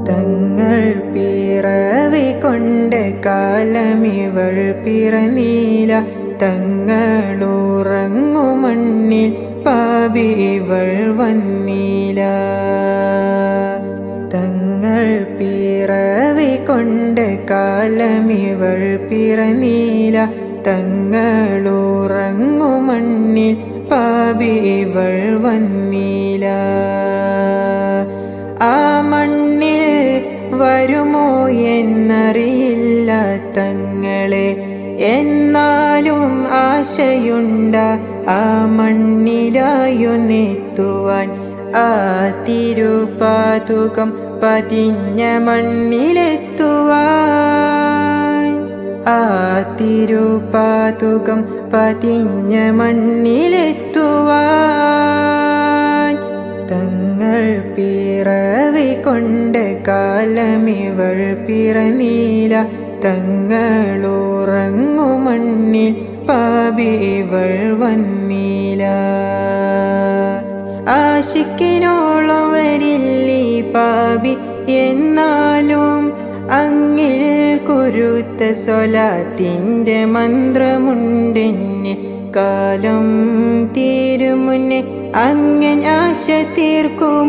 തങ്ങൾ പിറവി കൊണ്ട് കാലമിവൾ പിറന്നീല. തങ്ങളുറങ്ങു മണ്ണിൽ പാപി ഇവൾ വന്നീല. തങ്ങൾ പിറവി കൊണ്ട് കാലമിവൾ പിറന്നീല. തങ്ങളുറങ്ങു മണ്ണിൽ പാപി ഇവൾ വന്നീല. ആ മണ്ണിൽ വരുമോ എന്നറിയില്ല തങ്ങളെ, എന്നാലും ആശയുണ്ട ആ മണ്ണിലായൊന്നെത്തുവാൻ. ആ തിരുപാതുകം പതിഞ്ഞ മണ്ണിലെത്തുവാൻ. ആ തിരുപാതുകം പതിഞ്ഞ മണ്ണിലെത്തുവാൻ. തങ്ങൾ പിറവി കൊണ്ട് കാലമിവൾ പിറന്നീല. തങ്ങളുറങ്ങു മണ്ണിൽ പാപി ഇവൾ വന്നീല. ആശിക്കിനോളം വരില്ലീ പാപി, എന്നാലും അങ്ങിൽ കുരുത്ത സ്വലാത്തിൻ്റെ മന്ത്രമുണ്ടെന്നെ. കാലം തീരുമുന്നേ അങ്ങൻ ആശ തീർക്കും.